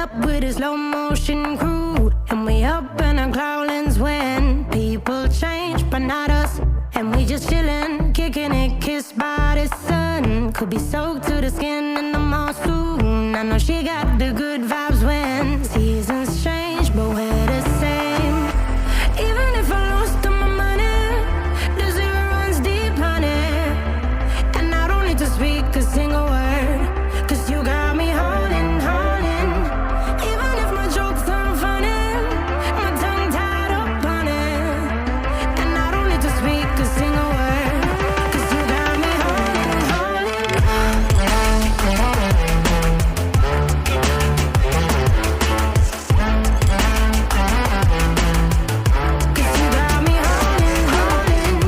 up with a slow motion crew, and we up in our growlings when people change, but not us. And we just chillin', kicking it, kissed by the sun. Could be soaked to the skin in the mall soon. I know she got the good vibes when seasons change, but we're the same. Even if I lost all my money, the zero runs deep, honey. And I don't need to speak a single word, 'cause you got me holding, holding. Even if my jokes aren't funny, my tongue tied up on it. And I don't need to speak a single word, 'cause you got me holding, holding. 'Cause you got me holding, holding.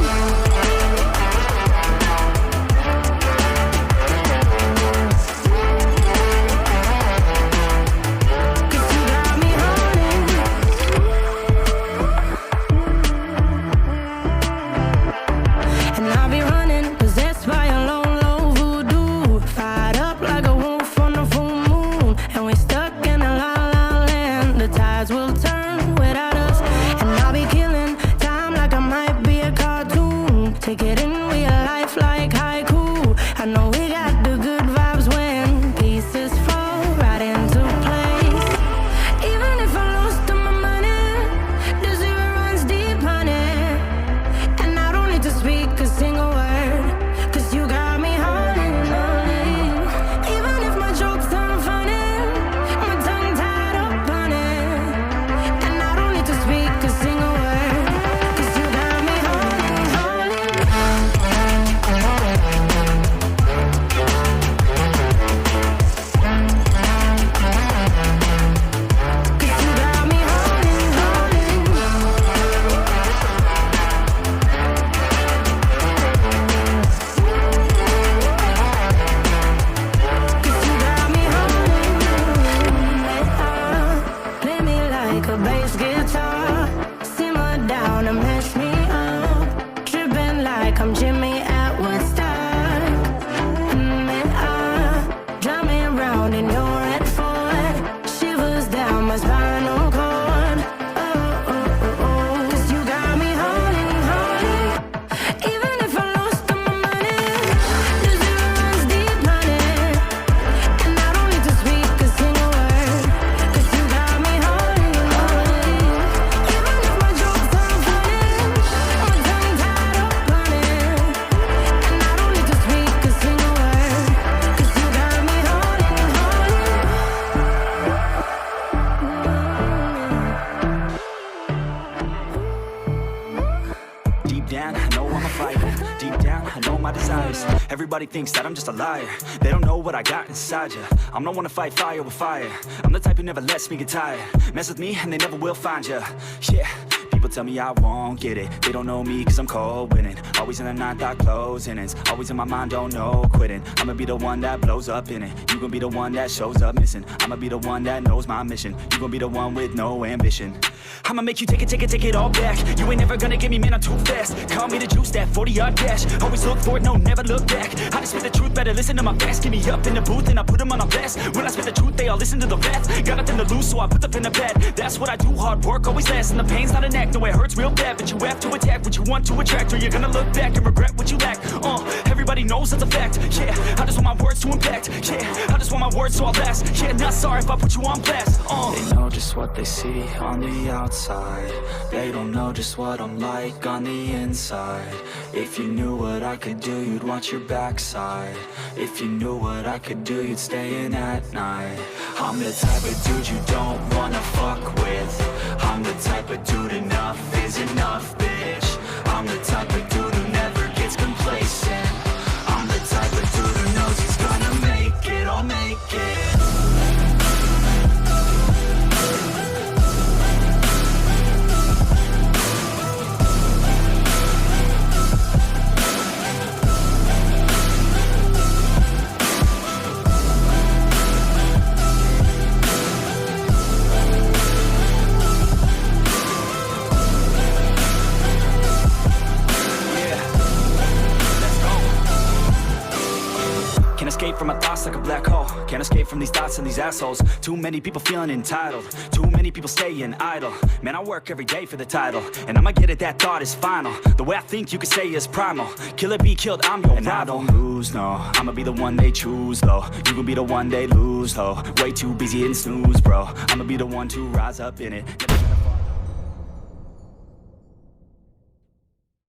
Cause you got me holding. And I'll be running, possessed by a low, low voodoo. Fired up like a wolf on a full moon. And we're stuck in a la la land. The tides will turn without us. And I'll be killing time like I might be a cartoon. Take it in real life like haiku. I know we got the good vibes when pieces fall right into place. Even if I lost all my money, the zero runs deep, honey. And I don't need to speak a single word, 'cause you got me holding, holding. Even if my jokes aren't funny, my tongue tied up on it. And I don't need to speak a single word, 'cause you got me holding, holding. 'Cause you got me holding, holding. Cause you got me holding. Play me like a bass guitar, simmer down and mash me up, tripping like I'm Jimmy at Woodstock. Drive me around in your red Ford, shivers down my spinal cord. Oh, oh, oh, oh. 'Cause you got me holding, holding. Even if I lost all my money, the zero runs deep, honey. And I don't need to speak a single word, 'cause you got me holding, holding. Even if my jokes aren't funny, my tongue tied up on it. And I don't need to speak a single word, 'cause you got me holding, holding. Deep down, I know I'm a fighter. Deep down, I know my desires. Everybody thinks that I'm just a liar. They don't know what I got inside ya. I'm not one to fight fire with fire. I'm the type who never lets me get tired. Mess with me and they never will find ya. Yeah. People tell me I won't get it. They don't know me cause I'm cold winning. Always in the ninth, I closing. It's always in my mind, don't know quitting. I'ma be the one that blows up in it. You gon' be the one that shows up missing. I'ma be the one that knows my mission. You gon' be the one with no ambition. I'ma make you take it all back. You ain't never gonna get me, man, I'm too fast. Call me the juice, that 40-yard dash. Always look forward, no, never look back. I just spit the truth, better listen to my facts. Get me up in the booth and I put them on a blast. When I spit the truth, they all listen to the facts. Got nothing to lose, so I put the pen to bed. That's what I do, hard work always lasts. And the pain's not an act, no, it hurts real bad. But you have to attack what you want to attract, or you're gonna look back and regret what you lack. Everybody knows that's a fact. Yeah, I just want my words to impact. Yeah, I just want my words so I'll last. Yeah, not sorry if I put you on blast. They know just what they see on the outside. They don't know just what I'm like on the inside. If you knew what I could do, you'd watch your backside. If you knew what I could do, you'd stay in at night. I'm the type of dude you don't wanna fuck with. I'm the type of dude enough is enough, bitch. I'm the type of dude who never gets complacent. I'm the type of dude who knows he's gonna make it, I'll make it. Escape from my thoughts lost like a black hole. Can't escape from these thoughts and these assholes. Too many people feeling entitled. Too many people staying idle. Man, I work every day for the title, and I'ma get it, that thought is final. The way I think you could say is primal. Kill it, be killed, I'm your rival. I don't lose, no. I'ma be the one they choose, though. You gon' be the one they lose, though. Way too busy hitting snooze, bro. I'ma be the one to rise up in it. Never